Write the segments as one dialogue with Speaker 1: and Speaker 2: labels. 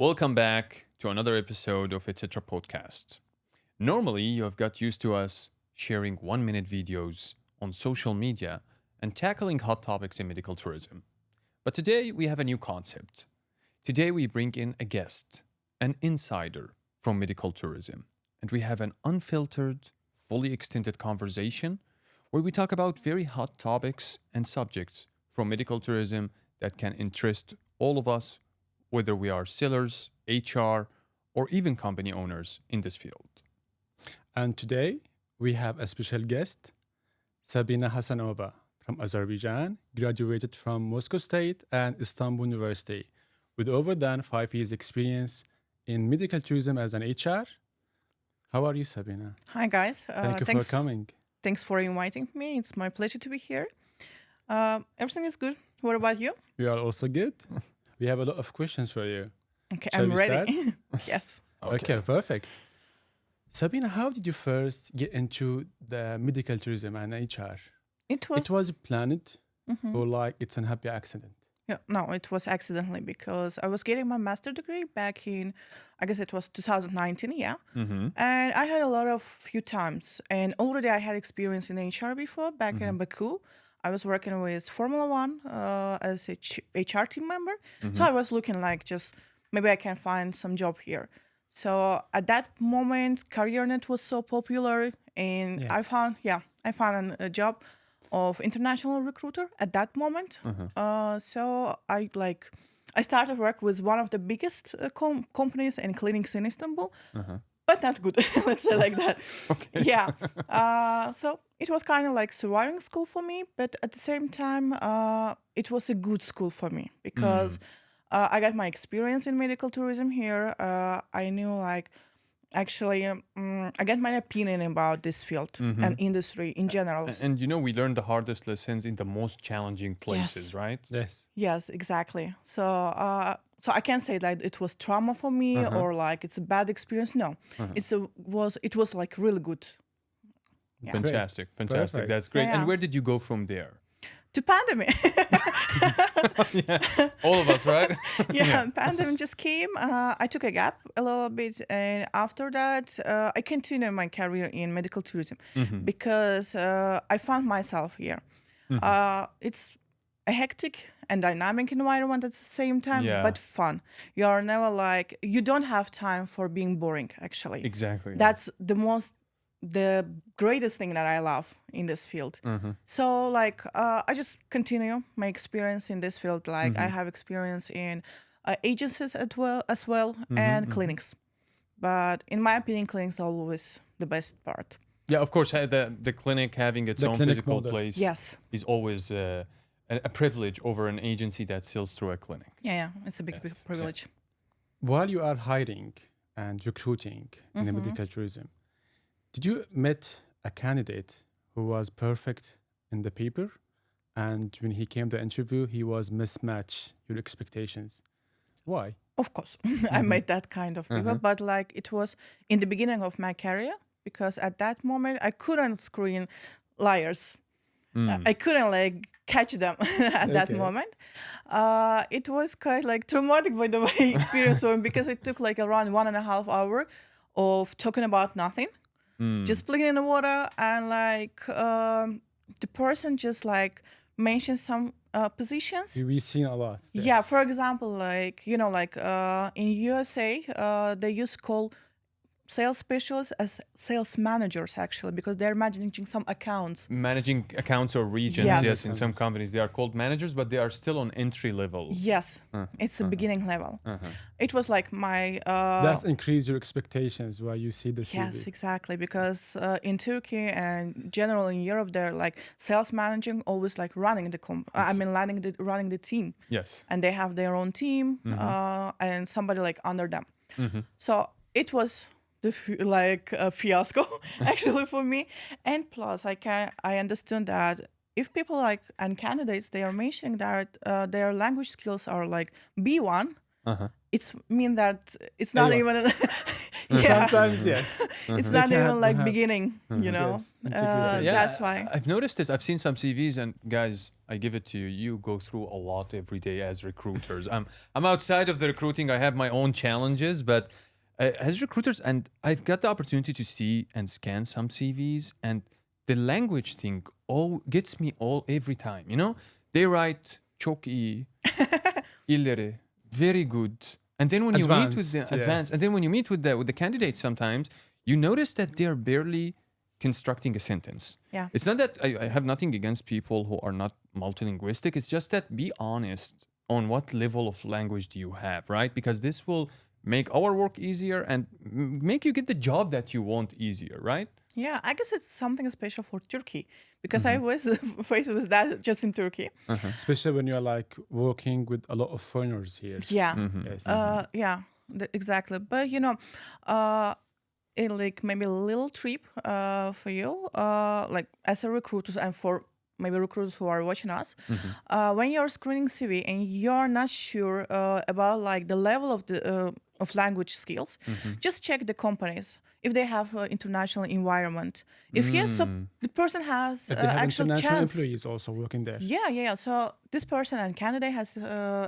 Speaker 1: Welcome back to another episode of Etc. Podcast. Normally, you have got used to us sharing 1 minute videos on social media and tackling hot topics in medical tourism. But today, we have a new concept. Today, we bring in a guest, an insider from medical tourism, and we have an unfiltered, fully extended conversation where we talk about very hot topics and subjects from medical tourism that can interest all of us, whether we are sellers, HR, or even company owners in this field.
Speaker 2: And today we have a special guest, Sabina Hasanova from Azerbaijan, graduated from Moscow State and Istanbul University with over than 5 years experience in medical tourism as an HR. How are you, Sabina?
Speaker 3: Hi guys.
Speaker 2: Thank you for coming.
Speaker 3: Thanks for inviting me. It's my pleasure to be here. Everything is good. What about you?
Speaker 2: We are also good. We have a lot of questions for you.
Speaker 3: Okay,
Speaker 2: Shall
Speaker 3: I'm
Speaker 2: we
Speaker 3: ready. Yes.
Speaker 2: Okay, perfect. Sabina, how did you first get into the medical tourism and HR? It was planned or like it's an happy accident?
Speaker 3: Yeah, no, it was accidentally because I was getting my master degree back in, I guess it was 2019, yeah. And I had a lot of few times, and already I had experience in HR before back in Baku. I was working with Formula One as a HR team member. So I was looking like just maybe I can find some job here. So at that moment, CareerNet was so popular, and I found a job of international recruiter at that moment. So I started work with one of the biggest companies and clinics in Istanbul, but not good. Let's say like that.
Speaker 1: Okay.
Speaker 3: Yeah. So it was kind of like surviving school for me, but at the same time, it was a good school for me because I got my experience in medical tourism here. I knew I get my opinion about this field and industry in general.
Speaker 1: And we learn the hardest lessons in the most challenging places,
Speaker 3: Yes.
Speaker 1: right?
Speaker 2: Yes.
Speaker 3: Yes, exactly. So I can't say that it was trauma for me or like it's a bad experience. No, it was like really good. Yeah.
Speaker 1: Fantastic.
Speaker 2: Perfect.
Speaker 1: That's great.
Speaker 3: Yeah.
Speaker 1: And where did you go from there?
Speaker 3: To pandemic.
Speaker 1: All of us, right?
Speaker 3: Yeah, pandemic just came. I took a gap a little bit, and after that, I continued my career in medical tourism because I found myself here. It's a hectic and dynamic environment at the same time,
Speaker 1: Yeah.
Speaker 3: but fun. You are never you don't have time for being boring. Actually,
Speaker 1: Exactly.
Speaker 3: that's the greatest thing that I love in this field. So I just continue my experience in this field. I have experience in agencies as well and clinics. But in my opinion, clinics are always the best part.
Speaker 1: Yeah, of course, the clinic having its
Speaker 2: The
Speaker 1: own
Speaker 2: clinic
Speaker 1: physical
Speaker 2: model.
Speaker 1: place
Speaker 3: Yes.
Speaker 1: is always a privilege over an agency that sells through a clinic.
Speaker 3: Yeah, it's a big
Speaker 1: Yes.
Speaker 3: privilege.
Speaker 2: While you are hiring and recruiting in the medical tourism, did you meet a candidate who was perfect in the paper, and when he came to interview, he was mismatch your expectations? Why?
Speaker 3: Of course, I made that kind of people, but it was in the beginning of my career because at that moment I couldn't screen liars. I couldn't catch them at that
Speaker 2: Okay.
Speaker 3: moment. It was quite traumatic by the way experience for me because it took around 1.5 hours of talking about nothing, just playing in the water, and the person just mentioned some positions.
Speaker 2: We've seen a lot.
Speaker 3: Yeah,
Speaker 2: yes.
Speaker 3: for example, in USA, they used to call sales specialists as sales managers actually because they're managing some accounts.
Speaker 1: Managing accounts or regions,
Speaker 3: Yes.
Speaker 1: yes, in some companies they are called managers, but they are still on entry level.
Speaker 3: Yes, it's a beginning level. It was my
Speaker 2: That increase your expectations while you see the CV.
Speaker 3: yes, exactly, because in Turkey and generally in Europe, they're sales managing, always running the running the team,
Speaker 1: Yes.
Speaker 3: and they have their own team and somebody under them. So it was a fiasco actually for me, and plus I understood that if people and candidates they are mentioning that their language skills are B1, it's mean that it's not
Speaker 2: A1.
Speaker 3: even
Speaker 2: Sometimes, yes.
Speaker 3: It's
Speaker 2: They
Speaker 3: not
Speaker 2: can
Speaker 3: even like
Speaker 2: have-
Speaker 3: beginning,
Speaker 2: Yes, integrated.
Speaker 3: that's why.
Speaker 1: I've noticed this. I've seen some CVs, and guys, I give it to you. You go through a lot every day as recruiters. I'm outside of the recruiting. I have my own challenges, but as recruiters, and I've got the opportunity to see and scan some CVs, and the language thing all gets me all every time. You know, they write çok iyi, ileri, very good, and then when you meet with the
Speaker 2: Advanced, yeah.
Speaker 1: advanced, and then when you meet with the candidates, sometimes you notice that they're barely constructing a sentence.
Speaker 3: Yeah.
Speaker 1: It's not that I have nothing against people who are not multilinguistic. It's just that be honest on what level of language do you have, right? Because this will make our work easier and make you get the job that you want easier, right?
Speaker 3: Yeah, I guess it's something special for Turkey because I was faced with that just in Turkey.
Speaker 2: Especially when you're like working with a lot of foreigners here.
Speaker 3: Yeah.
Speaker 2: Yes.
Speaker 3: Yeah, exactly. But like maybe a little trip for you, like as a recruiter and for maybe recruiters who are watching us, when you're screening CV and you're not sure about like the level of the of language skills, just check the companies if they have international environment. If yes, so the person has
Speaker 2: If they have
Speaker 3: actual
Speaker 2: international
Speaker 3: chance.
Speaker 2: employees also working there.
Speaker 3: Yeah. So this person and candidate has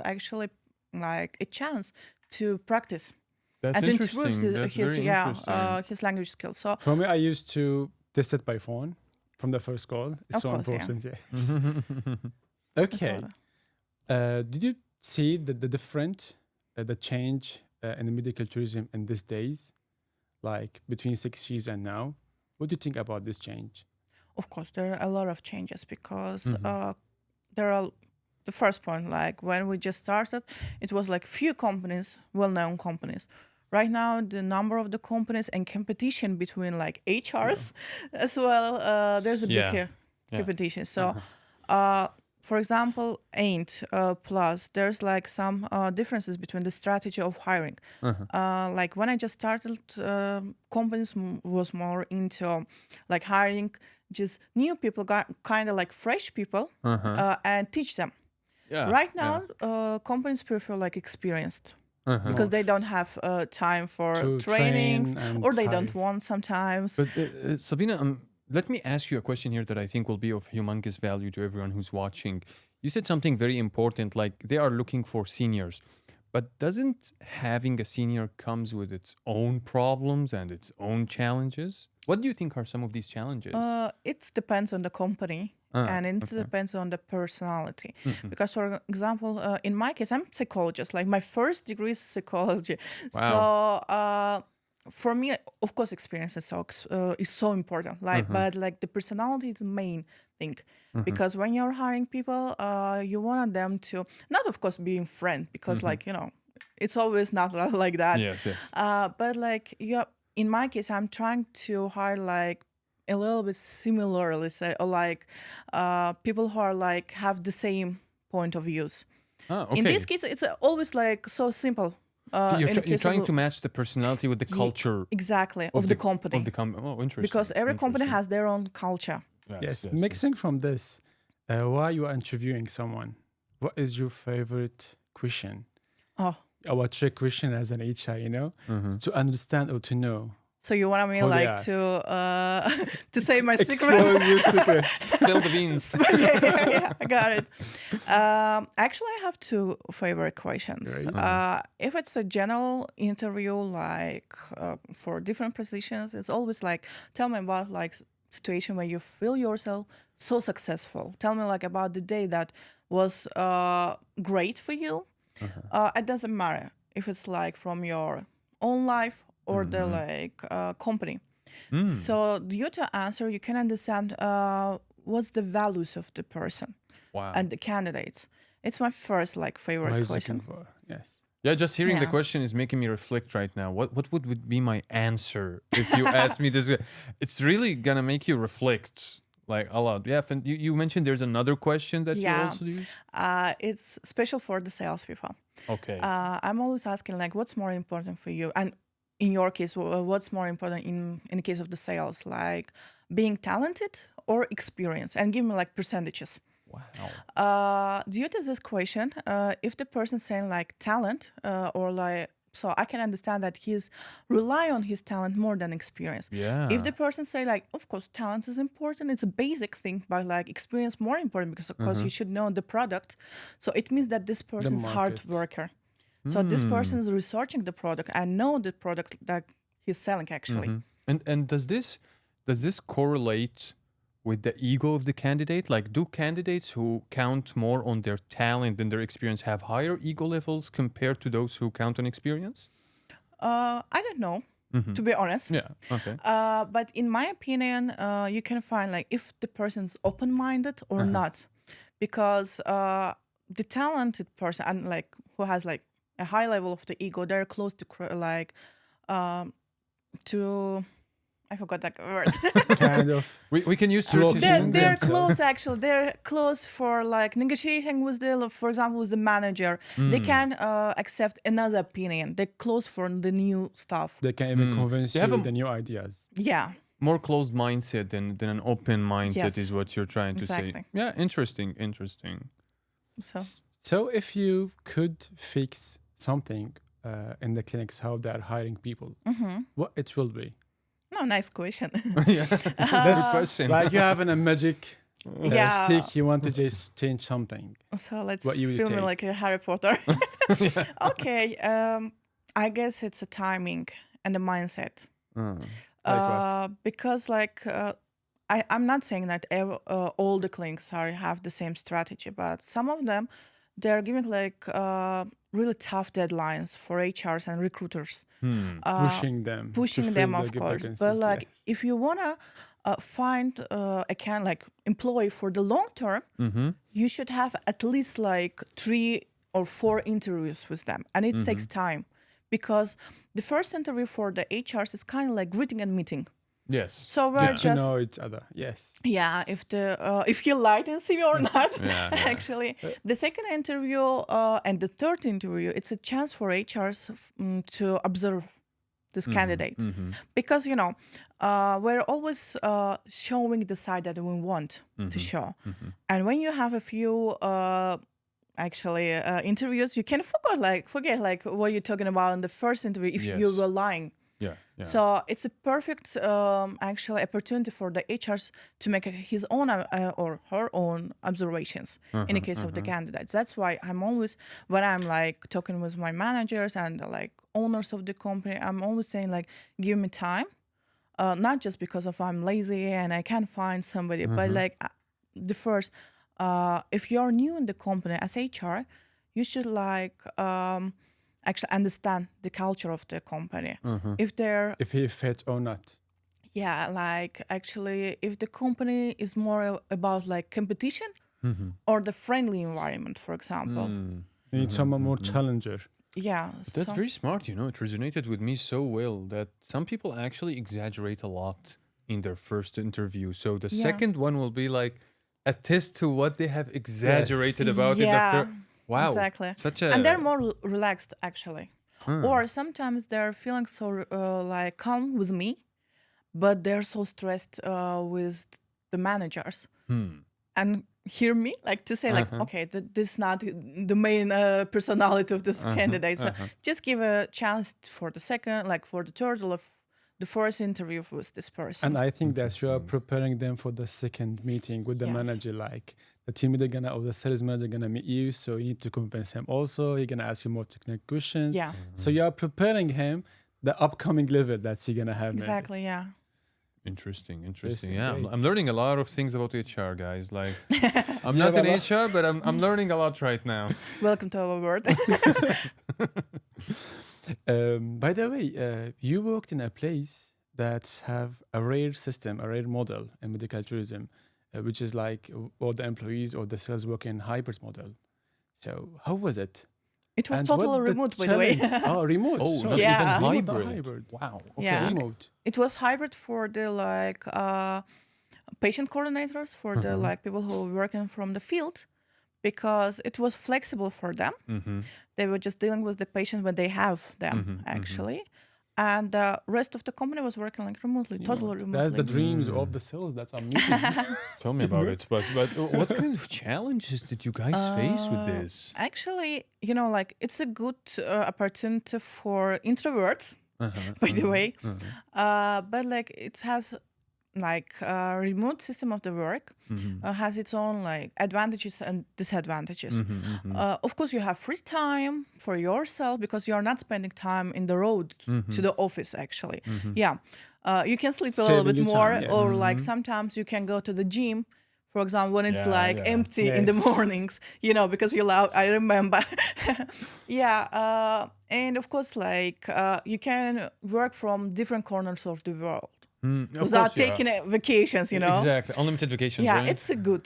Speaker 3: actually like a chance to practice
Speaker 1: That's
Speaker 3: and to improve
Speaker 1: interesting. That's
Speaker 3: his
Speaker 1: very interesting.
Speaker 3: his language skills. So
Speaker 2: For me, I used to test it by phone from the first call. It's
Speaker 3: Of
Speaker 2: so
Speaker 3: course, yeah.
Speaker 2: important, yes. Okay. Did you see the different, the change in the medical tourism in these days, like between 6 years and now? What do you think about this change?
Speaker 3: of course there are a lot of changes because there are the first point, like when we just started, it was like few companies, well-known companies. Right now, the number of the companies and competition between like HRs as well, there's a big
Speaker 1: Yeah.
Speaker 3: competition. So, for example, Ain't Plus, there's like some differences between the strategy of hiring. Like when I just started, companies was more into like hiring just new people, kind of like fresh people, and teach them.
Speaker 1: Yeah.
Speaker 3: Right now, companies prefer like experienced because they don't have time for
Speaker 2: To
Speaker 3: trainings
Speaker 2: train and
Speaker 3: or they don't
Speaker 2: hire.
Speaker 3: want sometimes.
Speaker 1: But Sabina, let me ask you a question here that I think will be of humongous value to everyone who's watching. You said something very important, like they are looking for seniors. But doesn't having a senior comes with its own problems and its own challenges? What do you think are some of these challenges?
Speaker 3: It depends on the company and it depends on the personality. Because, for example, in my case, I'm a psychologist. Like my first degree is psychology. So for me, of course, experience is so important. Like, but like the personality is the main thing. Because when you're hiring people, you want them to not, of course, being friend because, like it's always not like that.
Speaker 1: Yes.
Speaker 3: But like in my case, I'm trying to hire like a little bit similar, let's say, or like people who are like have the same point of views.
Speaker 1: Okay.
Speaker 3: In this case, it's always like so simple.
Speaker 1: You're trying to match the personality with the culture
Speaker 3: exactly of the company.
Speaker 1: Oh, interesting.
Speaker 3: Because every company has their own culture.
Speaker 2: Yes, mixing from this, while you are interviewing someone, what is your favorite question?
Speaker 3: Oh,
Speaker 2: Our trick question as an HR, to understand or to know.
Speaker 3: so you want me
Speaker 2: Who they
Speaker 3: like
Speaker 2: are.
Speaker 3: to say my secret?
Speaker 2: Expose your secrets.
Speaker 1: Spill the beans.
Speaker 3: yeah, I got it. Actually, I have two favorite questions. If it's a general interview, like for different positions, it's always like, tell me about like situation where you feel yourself so successful. Tell me like about the day that was great for you. It doesn't matter if it's like from your own life or the like company. So you to answer, you can understand what's the values of the person and the candidates. It's my first like favorite
Speaker 2: What he's
Speaker 3: question.
Speaker 2: looking for, yes.
Speaker 1: Yeah, just hearing the
Speaker 3: Yeah.
Speaker 1: question is making me reflect right now. What would be my answer if you asked me this? It's really gonna make you reflect like a lot. Yeah, and you mentioned there's another question that you also use.
Speaker 3: It's special for the salespeople.
Speaker 1: Okay.
Speaker 3: I'm always asking like, what's more important for you? And in your case, what's more important in the case of the sales, like being talented or experience? And give me like percentages.
Speaker 1: Wow.
Speaker 3: Due to this question, if the person saying like talent or like So I can understand that he's rely on his talent more than experience. If
Speaker 1: Yeah.
Speaker 3: the person say like, of course, talent is important, it's a basic thing, but like experience more important because of course you should know the product. So it means that this
Speaker 2: The
Speaker 3: person is hard
Speaker 2: market.
Speaker 3: worker. So this person is researching the product and know the product that he's selling actually.
Speaker 1: And does this correlate with the ego of the candidate? Like, do candidates who count more on their talent than their experience have higher ego levels compared to those who count on experience?
Speaker 3: I don't know, to be honest.
Speaker 1: Yeah. Okay.
Speaker 3: But in my opinion, you can find like if the person's open-minded or not, because the talented person and like who has like a high level of the ego, they're close to to I forgot that word.
Speaker 2: Kind of.
Speaker 1: We can use
Speaker 2: Cloak
Speaker 1: Turkish.
Speaker 3: they're
Speaker 2: in
Speaker 3: they're
Speaker 2: themselves.
Speaker 3: close actually. They're close for like negotiating with the, for example, with the manager. They can accept another opinion. They're close for the new stuff.
Speaker 2: They can even convince
Speaker 1: They
Speaker 2: you
Speaker 1: have
Speaker 2: with the new ideas.
Speaker 3: Yeah.
Speaker 1: More closed mindset than an open mindset
Speaker 3: Yes,
Speaker 1: is what you're trying to say.
Speaker 3: exactly.
Speaker 1: Yeah, interesting.
Speaker 3: So
Speaker 2: So if you could fix something in the clinics, how they're hiring people, what it will be?
Speaker 3: no, nice question.
Speaker 1: That's a good question.
Speaker 2: Like you have a magic
Speaker 3: Yeah.
Speaker 2: stick, you want to just change something.
Speaker 3: So let's
Speaker 2: What you would
Speaker 3: feel me
Speaker 2: take?
Speaker 3: like a Harry Potter. Okay. I guess it's a timing and a mindset.
Speaker 2: Like what?
Speaker 3: Because like I'm not saying that all the clinics have the same strategy, but some of them they're giving like really tough deadlines for HRs and recruiters,
Speaker 2: Pushing them. to
Speaker 3: pushing them
Speaker 2: fill
Speaker 3: of
Speaker 2: the
Speaker 3: course.
Speaker 2: vacancies,
Speaker 3: But like
Speaker 2: yes.
Speaker 3: if you wanna find a kind like employee for the long term, you should have at least like 3 or 4 interviews with them, and it takes time because the first interview for the HRs is kind of like greeting and meeting.
Speaker 1: Yes.
Speaker 3: So we're
Speaker 2: Get to
Speaker 3: just
Speaker 2: know each other. Yes.
Speaker 3: yeah, if you lied in CV or not.
Speaker 1: Yeah.
Speaker 3: Actually, the second interview and the third interview, it's a chance for HRs to observe this candidate because we're always showing the side that we want to show, and when you have a few interviews, you can forget like what you're talking about in the first interview if you
Speaker 1: Yes.
Speaker 3: were lying.
Speaker 1: Yeah.
Speaker 3: So it's a perfect actually opportunity for the HRs to make his own or her own observations in the case of the candidates. That's why I'm always, when I'm like talking with my managers and like owners of the company, I'm always saying like, give me time, not just because of I'm lazy and I can't find somebody, but like the first, if you're new in the company as HR, you should like actually understand the culture of the company. If they're
Speaker 2: If he fit or not.
Speaker 3: yeah, like actually if the company is more about like competition or the friendly environment, for example.
Speaker 2: You need someone more challenger.
Speaker 3: Yeah.
Speaker 1: That's
Speaker 3: so-
Speaker 1: very smart, It resonated with me so well that some people actually exaggerate a lot in their first interview. So the
Speaker 3: Yeah.
Speaker 1: second one will be like a test to what they have exaggerated about in the
Speaker 3: Yeah,
Speaker 1: first. Wow.
Speaker 3: exactly.
Speaker 1: Such a
Speaker 3: And they're more relaxed actually. Or sometimes they're feeling so like calm with me, but they're so stressed with the managers. And hear me like to say like, okay, this is not the main personality of this candidate. So just give a chance for the second, like for the third or the first interview with this person.
Speaker 2: And I think that you are preparing them for the second meeting with the
Speaker 3: Yes.
Speaker 2: manager. Like the team leader gonna or the sales manager gonna meet you, so you need to convince him. Also, he's gonna ask you more technical questions.
Speaker 3: Yeah.
Speaker 2: So you are preparing him the upcoming level that he's gonna have. maybe.
Speaker 3: Exactly. Yeah.
Speaker 1: Interesting.
Speaker 2: Interesting,
Speaker 1: Yeah, I'm
Speaker 2: great.
Speaker 1: learning a lot of things about HR, guys. Like, I'm
Speaker 2: You
Speaker 1: not
Speaker 2: have
Speaker 1: in
Speaker 2: a lot-
Speaker 1: HR, but I'm learning a lot right now.
Speaker 3: Welcome to our world.
Speaker 2: By the way, you worked in a place that have a rare system, a rare model in medical tourism, which is like all the employees or the sales work in hybrid model. So how was it?
Speaker 3: It was
Speaker 2: And
Speaker 3: totally
Speaker 2: what the
Speaker 3: remote, by the way.
Speaker 2: challenge- Oh, remote.
Speaker 1: Oh,
Speaker 2: sorry.
Speaker 1: not
Speaker 3: Yeah.
Speaker 1: even
Speaker 2: Remote, not
Speaker 1: hybrid.
Speaker 2: hybrid.
Speaker 1: Wow.
Speaker 3: Yeah.
Speaker 2: Remote.
Speaker 3: It was hybrid for the like patient coordinators, for the like people who were working from the field, because it was flexible for them. They were just dealing with the patient when they have them actually, and the rest of the company was working like remotely,
Speaker 2: You know,
Speaker 3: totally
Speaker 2: that's the
Speaker 3: remotely.
Speaker 2: dreams of the sales that I'm meeting.
Speaker 1: Tell me about it. But what kind of challenges did you guys face with this?
Speaker 3: Actually, like it's a good opportunity for introverts, by the way. But like it has like remote system of the work has its own like advantages and disadvantages. Of course, you have free time for yourself because you are not spending time in the road to the office. Actually, yeah, you can sleep a little
Speaker 2: Saving
Speaker 3: bit
Speaker 2: you
Speaker 3: more,
Speaker 2: time, yes.
Speaker 3: or like sometimes you can go to the gym. For example, when it's
Speaker 1: Yeah,
Speaker 3: like
Speaker 1: yeah.
Speaker 3: empty in the
Speaker 2: Yes.
Speaker 3: mornings, because you love. I remember, yeah, and of course, like you can work from different corners of the world
Speaker 1: Of
Speaker 3: without
Speaker 1: course, yeah.
Speaker 3: taking vacations.
Speaker 1: Exactly. Unlimited vacations,
Speaker 3: Yeah,
Speaker 1: right?
Speaker 3: it's a good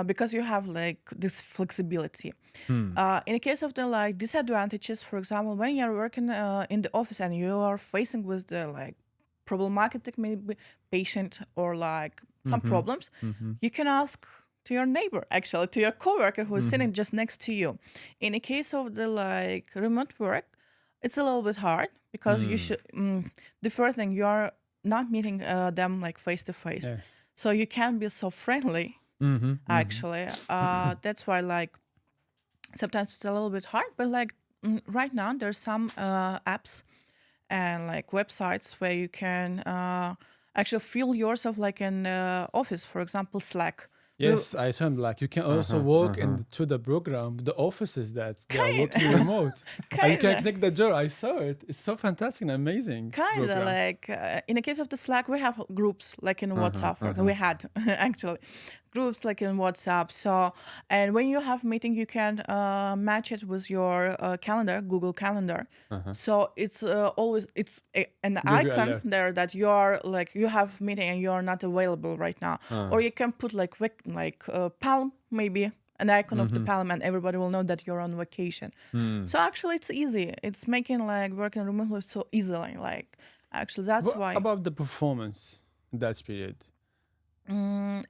Speaker 3: because you have like this flexibility. In the case of the like disadvantages, for example, when you're working in the office and you are facing with the like problematic maybe patient or like some problems, you can ask to your neighbor, actually, to your coworker who is sitting just next to you. In the case of the like remote work, it's a little bit hard because you should the first thing you are not meeting them like face to face,
Speaker 2: Yes.
Speaker 3: so you can't be so friendly. Actually, that's why like sometimes it's a little bit hard. But like right now, there's some apps and like websites where you can actually feel yourself like in office. For example, Slack.
Speaker 2: Yes, I assume like you can also work into the program, the offices that they are working remote. And you can
Speaker 3: Kinda.
Speaker 2: connect the door. I saw it. It's so fantastic and amazing.
Speaker 3: Kind of
Speaker 2: program.
Speaker 3: like in the case of the Slack, we have groups like in WhatsApp. We had actually groups like in WhatsApp. So, and when you have meeting, you can match it with your calendar, Google Calendar. So it's always an
Speaker 2: Give you
Speaker 3: icon
Speaker 2: alert.
Speaker 3: there that you are like you have meeting and you are not available right now, or you can put like palm maybe. An icon of the palm, and everybody will know that you're on vacation. So actually, it's easy. It's making like working remotely so easily. Like actually, that's
Speaker 2: What
Speaker 3: why
Speaker 2: about the performance in that period?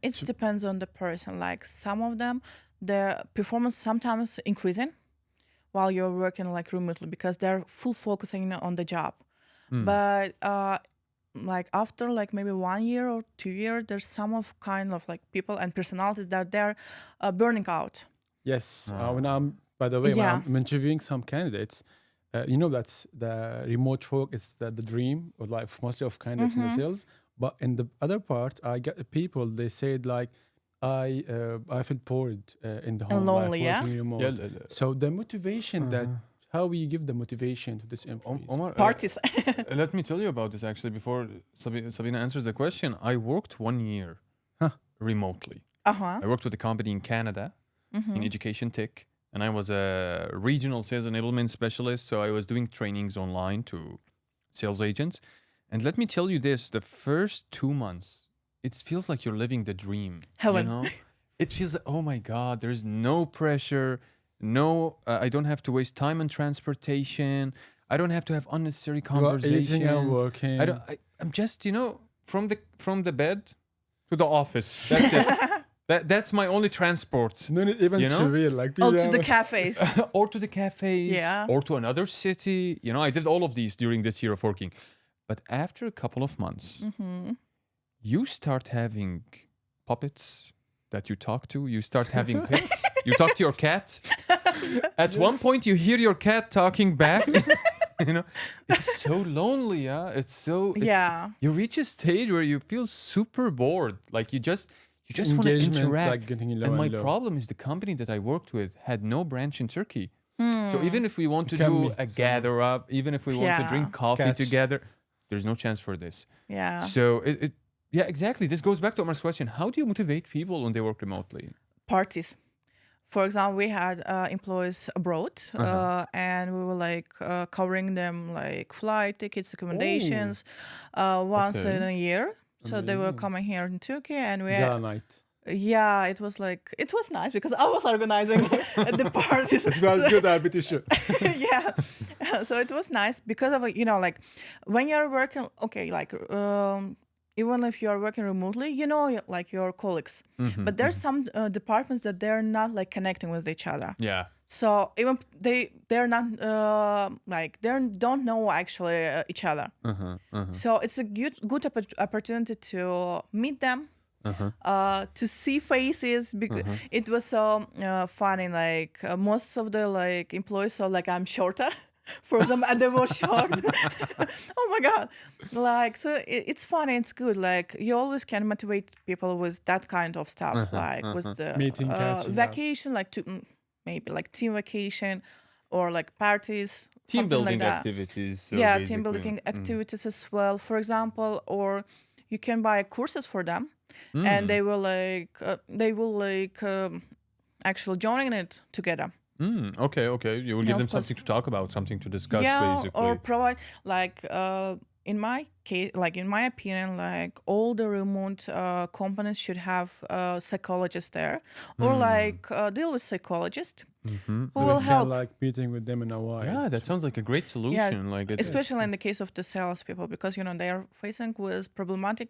Speaker 3: it depends on the person. Like some of them, their performance sometimes increasing while you're working like remotely because they're full focusing on the job. But like after like maybe 1 year or 2 years, there's some of kind of like people and personalities that they're burning out.
Speaker 2: Yes. When I'm, by the way, when
Speaker 3: Yeah.
Speaker 2: I'm interviewing some candidates, that's the remote work is the dream of like mostly of candidates in the sales. But in the other part, I get people, they said like, I feel bored in the home,
Speaker 3: lonely,
Speaker 2: like
Speaker 3: yeah?
Speaker 2: working remote. So the motivation that, how will you give the motivation to this employees?
Speaker 1: Omar,
Speaker 3: Parties.
Speaker 1: let me tell you about this actually before Sabina answers the question. I worked 1 year remotely.
Speaker 3: Uh-huh.
Speaker 1: I worked with a company in Canada in education tech, and I was a regional sales enablement specialist. So I was doing trainings online to sales agents. And let me tell you this, the first 2 months, it feels like you're living the dream.
Speaker 3: Heaven.
Speaker 1: You know? It feels like, oh my God, there's no pressure. No, I don't have to waste time on transportation. I don't have to have unnecessary
Speaker 2: You are
Speaker 1: conversations.
Speaker 2: eating and working.
Speaker 1: I'm just, from the bed to the office. That's it. That's my only transport.
Speaker 2: No need even
Speaker 1: You
Speaker 2: to
Speaker 1: know?
Speaker 2: real like
Speaker 3: Oh, to the
Speaker 2: pyjamas.
Speaker 3: cafes.
Speaker 1: Or to the cafes.
Speaker 3: Yeah.
Speaker 1: Or to another city. I did all of these during this year of working. But after a couple of months, you start having puppets that you talk to. You start having pets. You talk to your cat. At one point, you hear your cat talking back. It's so lonely. Yeah,
Speaker 3: Yeah.
Speaker 1: You reach a stage where you feel super bored. Like you just want to
Speaker 2: Engagement,
Speaker 1: interact.
Speaker 2: like, getting low
Speaker 1: and my
Speaker 2: and low.
Speaker 1: problem is the company that I worked with had no branch in Turkey. So even if we want to
Speaker 2: can
Speaker 1: do
Speaker 2: meet
Speaker 1: a
Speaker 2: someone.
Speaker 1: gather up, even if we want to
Speaker 3: Yeah.
Speaker 1: drink coffee
Speaker 2: Catch.
Speaker 1: together, there's no chance for this.
Speaker 3: Yeah.
Speaker 1: So yeah, exactly. This goes back to Omar's question. How do you motivate people when they work remotely?
Speaker 3: Parties. For example, we had employees abroad, and we were like covering them like flight tickets, accommodations, once
Speaker 1: Okay.
Speaker 3: in a year. So they were
Speaker 2: Amazing.
Speaker 3: coming here in Turkey, and we
Speaker 2: Gala night.
Speaker 3: yeah, it was nice because I was organizing the parties.
Speaker 2: It was good, I'll be sure.
Speaker 3: Yeah, so it was nice because of like when you're working, okay, like even if you are working remotely, like your colleagues, but there's some departments that they're not like connecting with each other.
Speaker 1: Yeah.
Speaker 3: So even they're not like they don't know actually each other. So it's a good opportunity to meet them, to see faces. Because it was so funny. Like most of the like employees saw like I'm shorter for them, and they were shocked. Oh my god! Like so, it's funny. It's good. Like you always can motivate people with that kind of stuff. Like with the
Speaker 2: Meeting, catching up.
Speaker 3: vacation, like to maybe like team vacation, or like parties,
Speaker 1: Team
Speaker 3: something like
Speaker 1: building
Speaker 3: that.
Speaker 1: activities. So
Speaker 3: Yeah, team
Speaker 1: basically.
Speaker 3: building activities as well, for example, or you can buy courses for them, and they will actually joining it together.
Speaker 1: Okay, okay. You will
Speaker 3: Yeah,
Speaker 1: give them
Speaker 3: of course.
Speaker 1: something to talk about, something to discuss,
Speaker 3: Yeah, or
Speaker 1: basically.
Speaker 3: provide like in my case, like in my opinion, like all the remote companies should have a psychologist there, or like deal with psychologist who
Speaker 2: So
Speaker 3: will
Speaker 2: we can
Speaker 3: help.
Speaker 2: like meeting with them in a while.
Speaker 1: Yeah, that sounds like a great
Speaker 3: Yeah,
Speaker 1: solution. Like it.
Speaker 3: especially in the case of the salespeople, because they are facing with problematic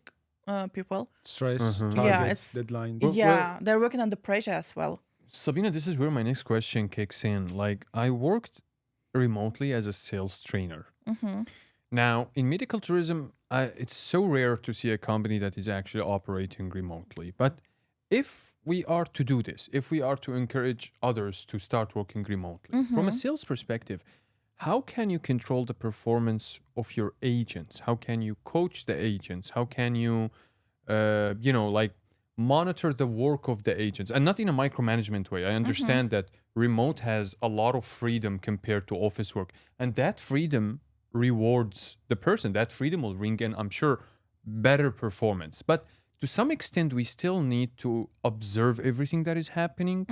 Speaker 3: people.
Speaker 2: Stress,
Speaker 3: Yeah,
Speaker 2: targets, deadlines.
Speaker 3: yeah, they're working under pressure as well.
Speaker 1: Sabina, this is where my next question kicks in. Like, I worked remotely as a sales trainer. Now, in medical tourism, it's so rare to see a company that is actually operating remotely. But if we are to do this, if we are to encourage others to start working remotely, from a sales perspective, how can you control the performance of your agents? How can you coach the agents? How can you, like monitor the work of the agents? And not in a micromanagement way. I understand that remote has a lot of freedom compared to office work. And that freedom rewards the person. That freedom will bring in, I'm sure, better performance. But to some extent, we still need to observe everything that is happening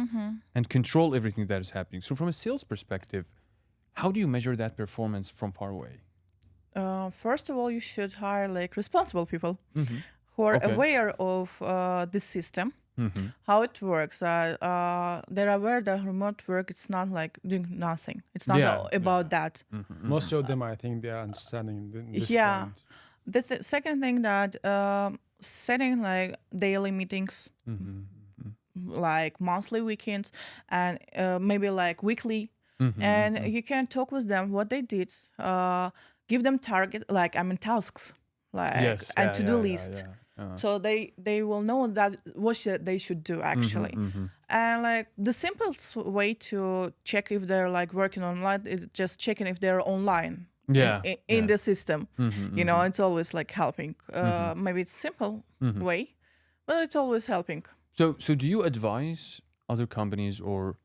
Speaker 1: and control everything that is happening. So, from a sales perspective, how do you measure that performance from far away?
Speaker 3: First of all, you should hire like responsible people who are
Speaker 1: Okay.
Speaker 3: aware of this system, how it works. They're aware that remote work it's not like doing nothing. It's not
Speaker 1: Yeah,
Speaker 3: about that.
Speaker 2: Most of them, I think, they are understanding this
Speaker 3: Yeah.
Speaker 2: point.
Speaker 3: The second thing that setting like daily meetings, like monthly weekends, and maybe like weekly, and you can talk with them what they did. Give them target like tasks, like
Speaker 1: Yes.
Speaker 3: and
Speaker 1: Yeah.
Speaker 3: to do
Speaker 1: Yeah.
Speaker 3: list.
Speaker 1: Yeah.
Speaker 3: So they will know that they should do actually. And like the simplest way to check if they're like working online is just checking if they're online
Speaker 1: Yeah.
Speaker 3: in the system. It's always like helping. Maybe it's simple way, but it's always helping.
Speaker 1: So do you advise other companies or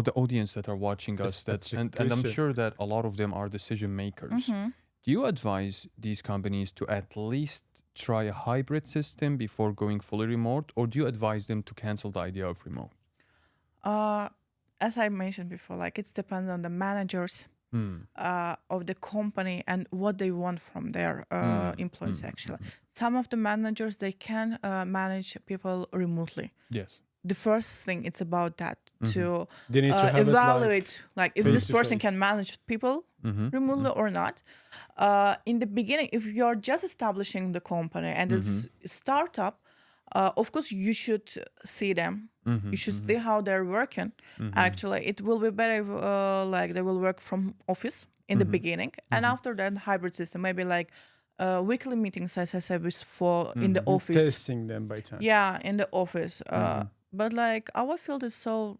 Speaker 1: the audience that are watching us
Speaker 2: That's a
Speaker 1: and I'm
Speaker 2: question.
Speaker 1: sure that a lot of them are decision makers. Do you advise these companies to at least try a hybrid system before going fully remote, or do you advise them to cancel the idea of remote?
Speaker 3: As I mentioned before, like it's depends on the managers of the company and what they want from their employees. Actually, some of the managers they can manage people remotely.
Speaker 1: Yes.
Speaker 3: The first thing it's about that to
Speaker 2: They need to have it, like,
Speaker 3: evaluate like if this
Speaker 2: face to
Speaker 3: person
Speaker 2: face.
Speaker 3: can manage people remotely or not. In the beginning, if you're just establishing the company and it's a startup, of course you should see them. You should see how they're working. Actually, it will be better if, like they will work from office in the beginning, and after that hybrid system, maybe like weekly meetings, as I said before, in the office.
Speaker 2: Testing them by time.
Speaker 3: Yeah, in the office. But like our field is so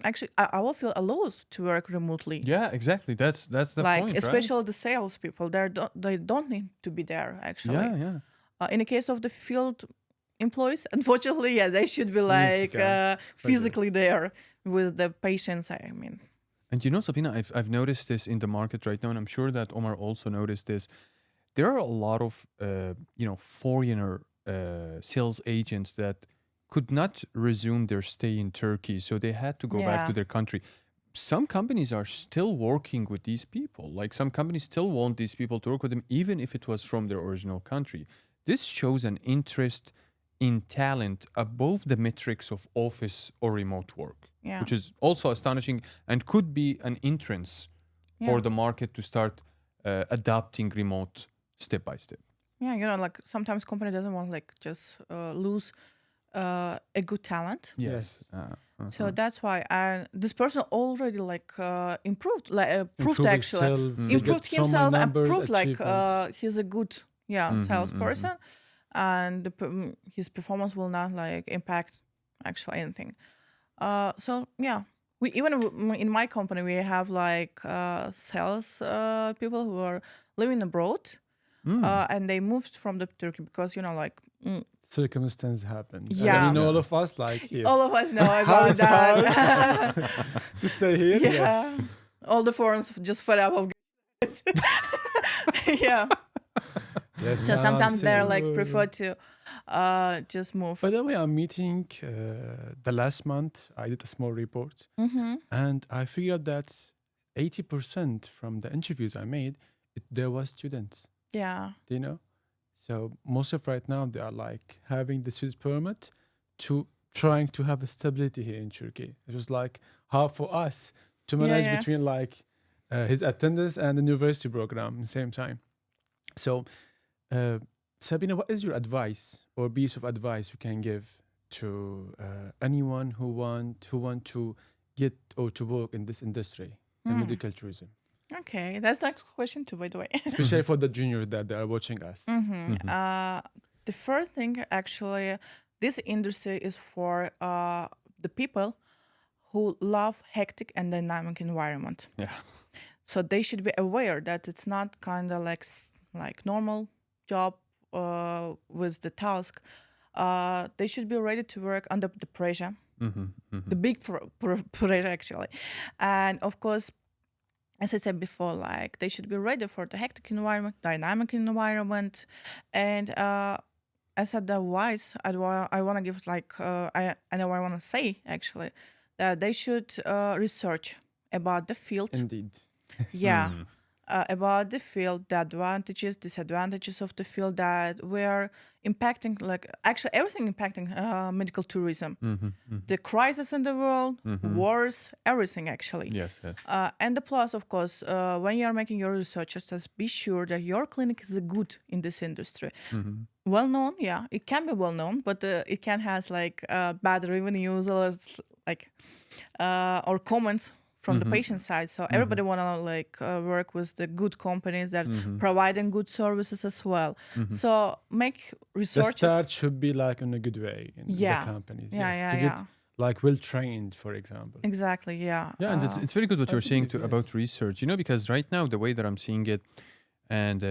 Speaker 3: actually our field allows to work remotely.
Speaker 1: Yeah, exactly. That's the
Speaker 3: Like
Speaker 1: point,
Speaker 3: especially the salespeople, they don't need to be there
Speaker 1: right?
Speaker 3: actually.
Speaker 1: Yeah.
Speaker 3: In the case of the field employees, unfortunately, yeah, they should be
Speaker 2: to
Speaker 3: like
Speaker 2: come.
Speaker 3: physically there with the patients. I mean,
Speaker 1: And Sabina, I've noticed this in the market right now, and I'm sure that Omar also noticed this. There are a lot of foreigner sales agents that could not resume their stay in Turkey, so they had to go back to
Speaker 3: yeah,
Speaker 1: their country. Some companies are still working with these people. Like some companies still want these people to work with them, even if it was from their original country. This shows an interest in talent above the metrics of office or remote work,
Speaker 3: yeah,
Speaker 1: which is also astonishing and could be an entrance for
Speaker 3: yeah,
Speaker 1: the market to start adopting remote step by step.
Speaker 3: yeah. Like sometimes company doesn't want like just lose a good talent.
Speaker 2: Yes.
Speaker 3: So that's why. And this person already like improved, like proved
Speaker 2: Improve
Speaker 3: actually,
Speaker 2: himself, he
Speaker 3: improved
Speaker 2: got so many
Speaker 3: himself and
Speaker 2: numbers,
Speaker 3: proved like
Speaker 2: achievements.
Speaker 3: he's a good salesperson, and his performance will not like impact actually anything. So yeah, we even in my company we have like sales people who are living abroad, and they moved from the Turkey because like
Speaker 2: Circumstances happened. And I
Speaker 3: yeah,
Speaker 2: mean, all
Speaker 1: Yeah.
Speaker 2: of us like here.
Speaker 3: all of us know
Speaker 2: How
Speaker 3: about
Speaker 2: it's hard
Speaker 3: that.
Speaker 2: to stay here.
Speaker 3: Yeah,
Speaker 2: Yes.
Speaker 3: all the forums just fed up of yeah.
Speaker 2: Yes,
Speaker 3: So
Speaker 2: now I'm
Speaker 3: sometimes they're
Speaker 2: saying.
Speaker 3: like prefer to just move.
Speaker 2: By the way, I'm meeting the last month. I did a small report, and I figured that 80% from the interviews I made, there was students.
Speaker 3: Yeah.
Speaker 2: Do you know? So most of right now they are like having the student permit to trying to have a stability here in Turkey. It was like hard for us to
Speaker 3: Yeah,
Speaker 2: manage
Speaker 3: yeah.
Speaker 2: between like his attendance and the university program at the same time. So, Sabina, what is your advice or piece of advice you can give to anyone who want to get or to work in this industry in medical tourism,
Speaker 3: Okay, that's next question too, by the way.
Speaker 2: especially for the juniors that they are watching us?
Speaker 3: The first thing, actually, this industry is for the people who love hectic and dynamic environment.
Speaker 1: Yeah.
Speaker 3: So they should be aware that it's not kind of like like normal job with the task. They should be ready to work under the pressure, the big pressure actually, and of course, as I said before, like they should be ready for the hectic environment, dynamic environment, and as advice, I want to give like I know I want to say actually that they should research about the field.
Speaker 2: Indeed.
Speaker 3: Yeah. About the field, the advantages, disadvantages of the field that were impacting, like actually everything impacting medical tourism. The crisis in the world, wars, everything actually.
Speaker 1: Yes, yes.
Speaker 3: And the plus, of course, when you are making your research, just be sure that your clinic is good in this industry. Well known, yeah, it can be well known, but it can has like bad revenues or like or comments from the patient side. So everybody wanna like work with the good companies that providing good services as well. So make
Speaker 2: The
Speaker 3: research.
Speaker 2: start should be like in a good way in
Speaker 3: Yeah.
Speaker 2: the companies.
Speaker 3: Yeah,
Speaker 2: yes,
Speaker 3: yeah,
Speaker 2: to
Speaker 3: yeah.
Speaker 2: get like well trained, for example.
Speaker 3: Exactly. Yeah.
Speaker 1: Yeah, and it's very good what you're saying
Speaker 2: believe,
Speaker 1: about research. Because right now the way that I'm seeing it, and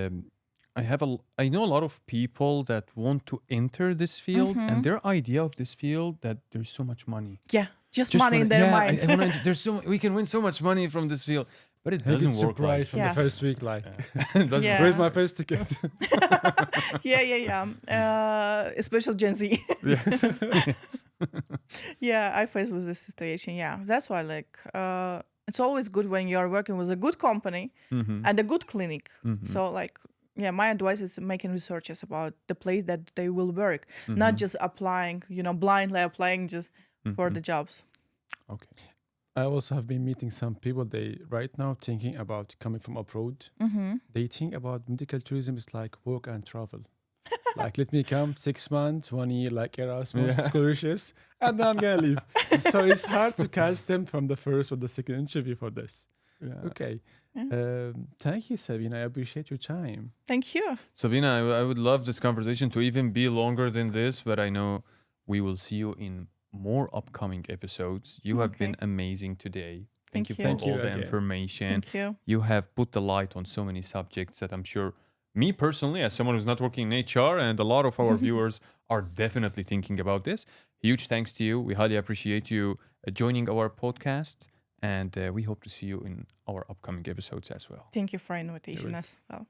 Speaker 1: I know a lot of people that want to enter this field, and their idea of this field that there's so much money.
Speaker 3: Yeah. Just
Speaker 1: Just
Speaker 3: money in
Speaker 1: wanna-
Speaker 3: their
Speaker 1: yeah,
Speaker 3: mind.
Speaker 1: I wanna, there's we can win so much money from this field, but it
Speaker 2: I get
Speaker 1: doesn't work like.
Speaker 2: surprised from
Speaker 3: Yes.
Speaker 2: the first week, like,
Speaker 1: It doesn't
Speaker 3: Yeah.
Speaker 2: where's my first ticket?
Speaker 3: Yeah. Especially Gen Z.
Speaker 1: Yes.
Speaker 3: Yeah, I faced with this situation. Yeah, that's why like it's always good when you're working with a good company and a good clinic. So like yeah, my advice is making researches about the place that they will work, not just applying, blindly applying just for the jobs.
Speaker 1: Okay.
Speaker 2: I also have been meeting some people. They right now thinking about coming from abroad. They think about medical tourism is like work and travel. Like let me come 6 months, 1 year, like Erasmus scholarships, and then I'm gonna leave. So it's hard to catch them from the first or the second interview for this.
Speaker 1: Yeah.
Speaker 2: Okay. Thank you, Sabina. I appreciate your time.
Speaker 3: Thank you.
Speaker 1: Sabina, I would love this conversation to even be longer than this, but I know we will see you in more upcoming episodes. You have been
Speaker 3: Okay.
Speaker 1: amazing today.
Speaker 3: Thank you.
Speaker 1: for
Speaker 2: Thank you
Speaker 1: all the
Speaker 2: again.
Speaker 1: information.
Speaker 3: Thank you.
Speaker 1: You have put the light on so many subjects that I'm sure me personally, as someone who's not working in HR, and a lot of our viewers are definitely thinking about this. Huge thanks to you. We highly appreciate you joining our podcast, and we hope to see you in our upcoming episodes as well.
Speaker 3: Thank you for invitation as well.